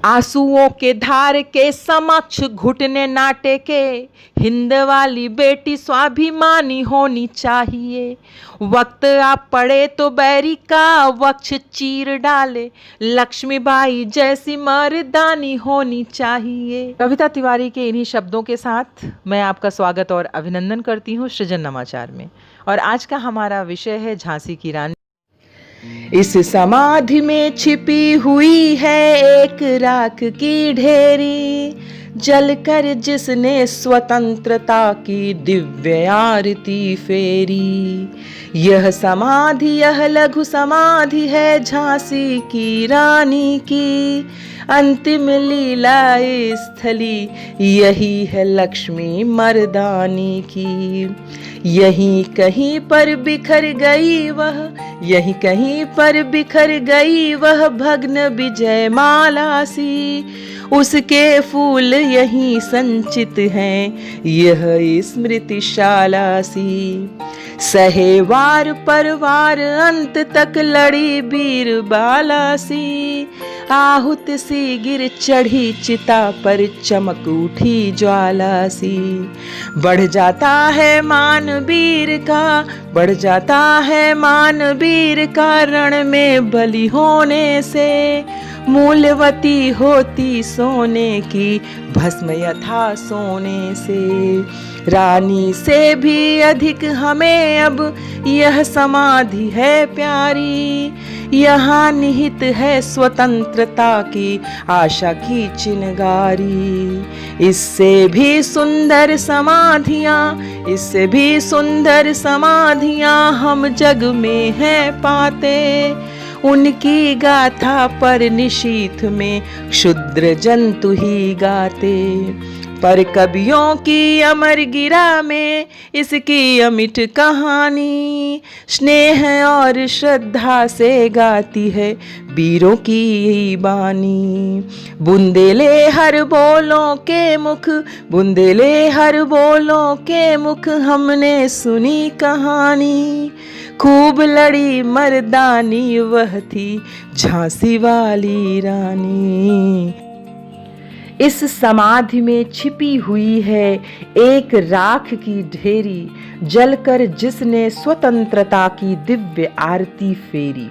आंसुओं के धार के समक्ष घुटने ना टेके, हिंद वाली बेटी स्वाभिमानी होनी चाहिए। वक्त आ पड़े तो बैरी का वक्ष चीर डाले, लक्ष्मीबाई जैसी मर्दानी होनी चाहिए। कविता तिवारी के इन्हीं शब्दों के साथ मैं आपका स्वागत और अभिनंदन करती हूँ सृजन नवाचार में। और आज का हमारा विषय है झांसी की रानी। इस समाधि में छिपी हुई है एक राख की ढेरी, जलकर जिसने स्वतंत्रता की दिव्य आरती फेरी। यह समाधि, यह लघु समाधि है झांसी की रानी की। अंतिम लीला स्थली यही है लक्ष्मी मर्दानी की। यहीं कहीं पर बिखर गई वह, यहीं कहीं पर बिखर गई वह भग्न विजय माला सी। उसके फूल यहीं संचित हैं, यह स्मृतिशाला सी। सहे वार पर वार अंत तक लड़ी बीर बाला सी। आहुत सी गिर चढ़ी चिता पर चमक उठी ज्वाला सी। बढ़ जाता है मान वीर का, बढ़ जाता है मान वीर का रण में बलि होने से। मूल्यवती होती सोने की भस्म यथा सोने से। रानी से भी अधिक हमें अब यह समाधि है प्यारी। यहाँ निहित है स्वतंत्रता की आशा की चिनगारी। इससे भी सुंदर समाधियाँ, इससे भी सुंदर समाधियाँ हम जग में हैं पाते। उनकी गाथा पर निशीथ में क्षुद्र जंतु ही गाते। पर कवियों की अमर गिरा में इसकी अमिट कहानी। स्नेह और श्रद्धा से गाती है वीरों की यही बानी। बुंदेले हर बोलों के मुख, बुंदेले हर बोलों के मुख हमने सुनी कहानी। खूब लड़ी मर्दानी वह थी झांसी वाली रानी। इस समाधि में छिपी हुई है एक राख की ढेरी, जलकर जिसने स्वतंत्रता की दिव्य आरती फेरी।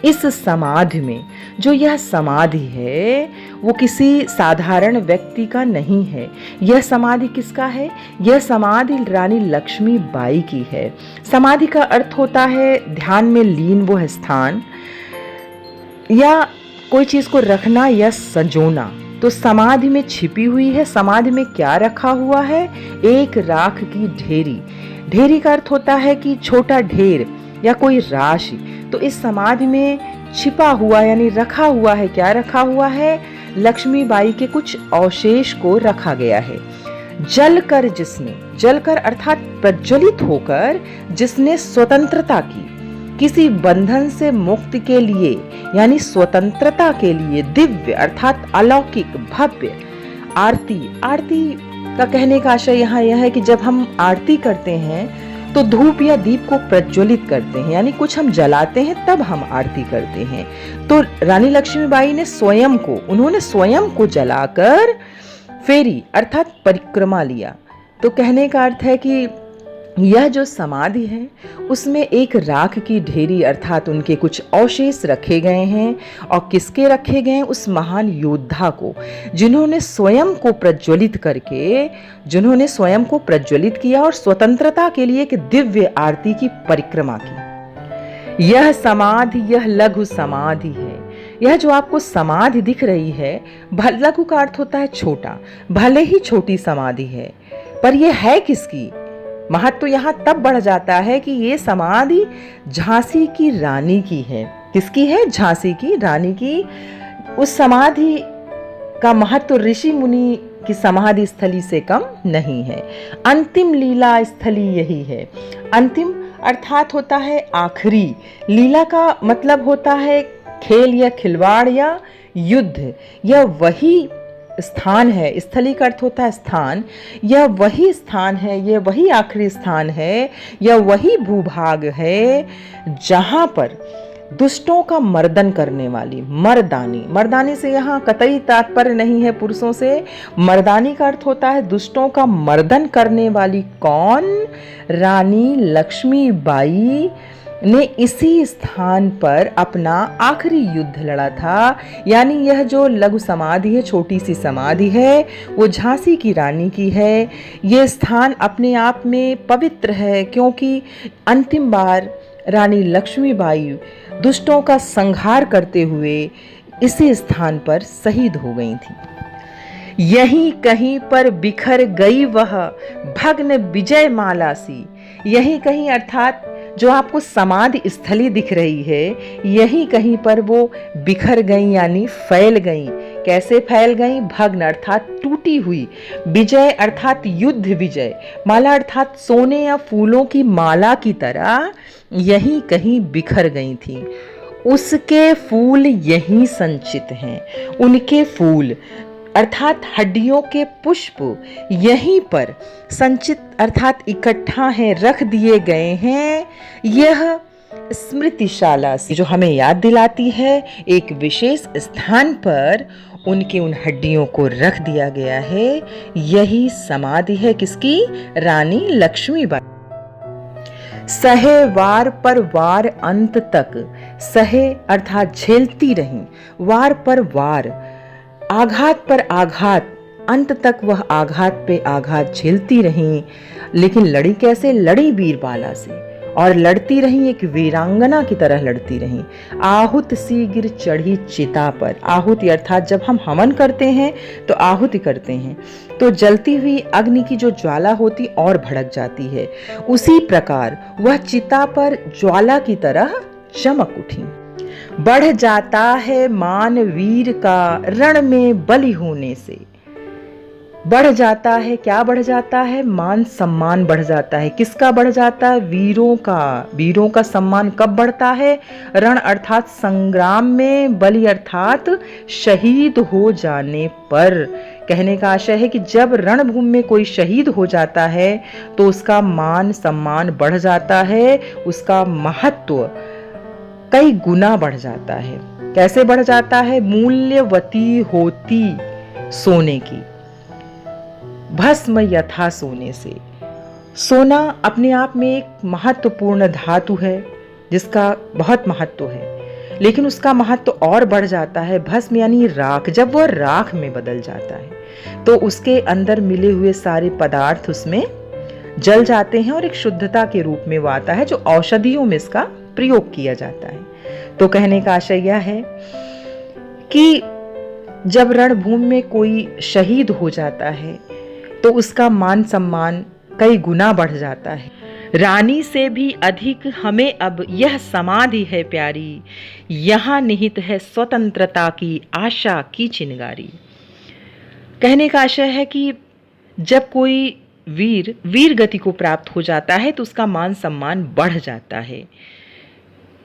इस समाधि में, जो यह समाधि है वो किसी साधारण व्यक्ति का नहीं है। यह समाधि किसका है? यह समाधि रानी लक्ष्मीबाई की है। समाधि का अर्थ होता है ध्यान में लीन वह स्थान या कोई चीज को रखना या संजोना। तो समाधि में छिपी हुई है। समाधि में क्या रखा हुआ है? एक राख की ढेरी। ढेरी का अर्थ होता है कि छोटा ढेर या कोई राशि। तो इस समाधि में छिपा हुआ यानी रखा हुआ है, क्या रखा हुआ है? लक्ष्मीबाई के कुछ अवशेष को रखा गया है। जलकर जिसने, जलकर अर्थात प्रज्वलित होकर जिसने स्वतंत्रता की, किसी बंधन से मुक्ति के लिए यानी स्वतंत्रता के लिए दिव्य अर्थात अलौकिक भव्य आरती। आरती का कहने का आशय यहाँ यह है कि जब हम आरती करते हैं तो धूप या दीप को प्रज्वलित करते हैं, यानी कुछ हम जलाते हैं तब हम आरती करते हैं। तो रानी लक्ष्मीबाई ने उन्होंने स्वयं को जलाकर फेरी अर्थात परिक्रमा लिया। तो कहने का अर्थ है कि यह जो समाधि है उसमें एक राख की ढेरी अर्थात उनके कुछ अवशेष रखे गए हैं। और किसके रखे गए हैं? उस महान योद्धा को, जिन्होंने स्वयं को प्रज्वलित करके, जिन्होंने स्वयं को प्रज्वलित किया और स्वतंत्रता के लिए एक दिव्य आरती की परिक्रमा की। यह समाधि, यह लघु समाधि है। यह जो आपको समाधि दिख रही है, लघु का अर्थ होता है छोटा, भले ही छोटी समाधि है, पर यह है किसकी? महत्व यहाँ तब बढ़ जाता है कि ये समाधि झांसी की रानी की है। किसकी है? झांसी की रानी की। उस समाधि का महत्व ऋषि मुनि की समाधि स्थली से कम नहीं है। अंतिम लीला स्थली यही है। अंतिम अर्थात होता है आखिरी। लीला का मतलब होता है खेल या खिलवाड़ या युद्ध। यह वही स्थान है, स्थली का अर्थ होता है स्थान। यह वही स्थान है, यह वही आखिरी स्थान है, यह वही भूभाग है जहां पर दुष्टों का मर्दन करने वाली, मर्दानी। मर्दानी से यहाँ कतई तात्पर्य नहीं है पुरुषों से, मर्दानी का अर्थ होता है दुष्टों का मर्दन करने वाली। कौन? रानी लक्ष्मीबाई ने इसी स्थान पर अपना आखिरी युद्ध लड़ा था। यानी यह जो लघु समाधि है, छोटी सी समाधि है, वो झांसी की रानी की है। ये स्थान अपने आप में पवित्र है, क्योंकि अंतिम बार रानी लक्ष्मीबाई दुष्टों का संहार करते हुए इसी स्थान पर शहीद हो गई थी। यहीं कहीं पर बिखर गई वह भग्न विजय माला सी। यहीं कहीं अर्थात जो आपको समाधि स्थली दिख रही है, यहीं कहीं पर वो बिखर गई यानी फैल गई। कैसे फैल गई? भग्न अर्थात टूटी हुई, विजय अर्थात युद्ध विजय, माला अर्थात सोने या फूलों की माला की तरह यहीं कहीं बिखर गई थी। उसके फूल यहीं संचित हैं। उनके फूल अर्थात हड्डियों के पुष्प यहीं पर संचित अर्थात इकट्ठा हैं, रख दिए गए हैं। यह स्मृतिशाला से जो हमें याद दिलाती है एक विशेष स्थान पर उनके उन हड्डियों को रख दिया गया है। यही समाधि है किसकी? रानी लक्ष्मीबाई। सहे वार पर वार अंत तक, सहे अर्थात झेलती रही, वार पर वार, आघात पर आघात, अंत तक वह आघात पे आघात झेलती रही। लेकिन लड़ी कैसे? लड़ी वीरबाला से, और लड़ती रही एक वीरांगना की तरह लड़ती रही। आहुत सी गिर चढ़ी चिता पर। आहुति अर्थात जब हम हवन करते हैं तो आहुति करते हैं तो जलती हुई अग्नि की जो ज्वाला होती और भड़क जाती है, उसी प्रकार वह चिता पर ज्वाला की तरह चमक उठी। बढ़ जाता है मान वीर का रण में बलि होने से। बढ़ जाता है, क्या बढ़ जाता है? मान सम्मान बढ़ जाता है। किसका बढ़ जाता है? वीरों का। वीरों का सम्मान कब बढ़ता है? रण अर्थात संग्राम में, बलि अर्थात शहीद हो जाने पर। कहने का आशय है कि जब रणभूमि में कोई शहीद हो जाता है तो उसका मान सम्मान बढ़ जाता है, उसका महत्व कई गुना बढ़ जाता है। कैसे बढ़ जाता है? मूल्यवती होती सोने की, भस्म यथा सोने से। सोना अपने आप में एक महत्वपूर्ण धातु है जिसका बहुत महत्व है, लेकिन उसका महत्व और बढ़ जाता है भस्म यानी राख। जब वह राख में बदल जाता है तो उसके अंदर मिले हुए सारे पदार्थ उसमें जल जाते हैं और एक शुद्धता के रूप में वो आता है, जो औषधियों में इसका प्रयोग किया जाता है। तो कहने का आशय यह है कि जब रणभूमि में कोई शहीद हो जाता है तो उसका मान सम्मान कई गुना बढ़ जाता है। रानी से भी अधिक हमें अब यह समाधि है प्यारी, यहाँ निहित है स्वतंत्रता की आशा की चिंगारी। कहने का आशय है कि जब कोई वीर गति को प्राप्त हो जाता है तो उसका मान सम्मान बढ़ जाता है।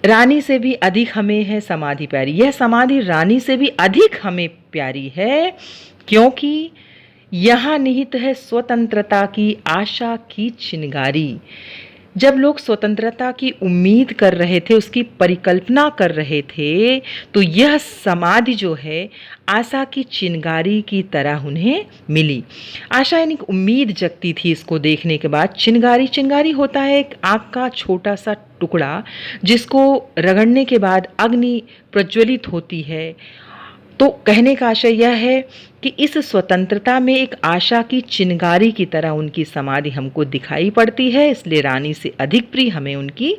रानी से भी अधिक हमें है समाधि प्यारी। यह समाधि रानी से भी अधिक हमें प्यारी है, क्योंकि यहाँ निहित है स्वतंत्रता की आशा की चिंगारी। जब लोग स्वतंत्रता की उम्मीद कर रहे थे, उसकी परिकल्पना कर रहे थे, तो यह समाधि जो है आशा की चिंगारी की तरह उन्हें मिली। आशा यानी उम्मीद जगती थी इसको देखने के बाद। चिंगारी होता है एक आग का छोटा सा टुकड़ा जिसको रगड़ने के बाद अग्नि प्रज्वलित होती है। तो कहने का आशय यह है कि इस स्वतंत्रता में एक आशा की चिंगारी की तरह उनकी समाधि हमको दिखाई पड़ती है, इसलिए रानी से अधिक प्रिय हमें उनकी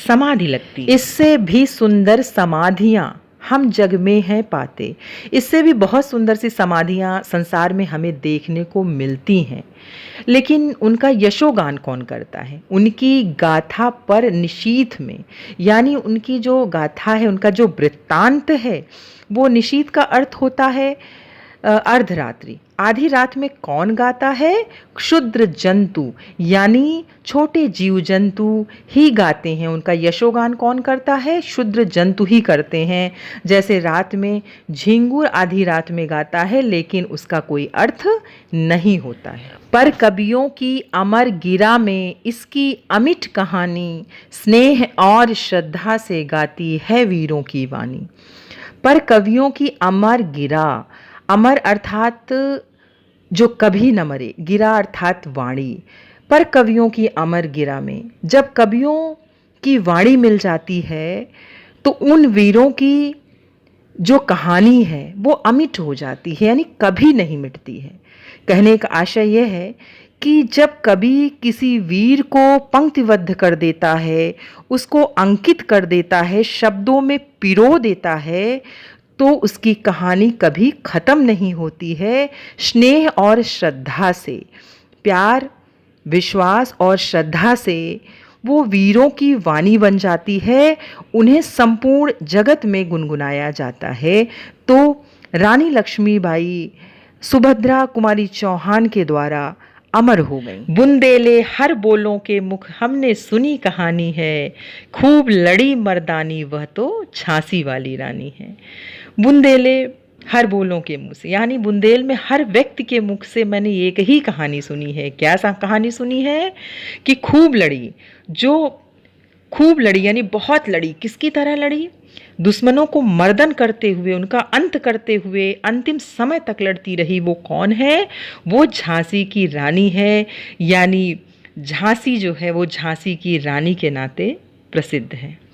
समाधि लगती है। इससे भी सुंदर समाधियां हम जग में हैं पाते। इससे भी बहुत सुंदर सी समाधियां संसार में हमें देखने को मिलती हैं, लेकिन उनका यशोगान कौन करता है? उनकी गाथा पर निशीथ में, यानी उनकी जो गाथा है, उनका जो वृत्तांत है, वो निशीथ का अर्थ होता है अर्धरात्रि। आधी रात में कौन गाता है? क्षुद्र जंतु, यानी छोटे जीव जंतु ही गाते हैं। उनका यशोगान कौन करता है? क्षुद्र जंतु ही करते हैं। जैसे रात में झिंगुर आधी रात में गाता है, लेकिन उसका कोई अर्थ नहीं होता है। पर कवियों की अमर गिरा में इसकी अमिट कहानी स्नेह और श्रद्धा से गाती है वीरों की वाणी। पर कवियों की अमर गिरा, अमर अर्थात जो कभी न मरे, गिरा अर्थात वाणी। पर कवियों की अमर गिरा में जब कवियों की वाणी मिल जाती है तो उन वीरों की जो कहानी है वो अमिट हो जाती है, यानी कभी नहीं मिटती है। कहने का आशय यह है कि जब कवि किसी वीर को पंक्तिबद्ध कर देता है, उसको अंकित कर देता है, शब्दों में पिरो देता है, तो उसकी कहानी कभी ख़त्म नहीं होती है। स्नेह और श्रद्धा से, प्यार, विश्वास और श्रद्धा से वो वीरों की वाणी बन जाती है, उन्हें संपूर्ण जगत में गुनगुनाया जाता है। तो रानी लक्ष्मीबाई सुभद्रा कुमारी चौहान के द्वारा अमर हो गई। बुंदेले हर बोलों के मुख हमने सुनी कहानी है, खूब लड़ी मर्दानी वह तो झांसी वाली रानी है। बुंदेले हर बोलों के मुँह से, यानी बुंदेल में हर व्यक्ति के मुख से मैंने एक ही कहानी सुनी है। क्या सा कहानी सुनी है? कि खूब लड़ी, जो खूब लड़ी यानी बहुत लड़ी। किसकी तरह लड़ी? दुश्मनों को मर्दन करते हुए, उनका अंत करते हुए अंतिम समय तक लड़ती रही। वो कौन है? वो झांसी की रानी है। यानी झांसी जो है वो झांसी की रानी के नाते प्रसिद्ध है।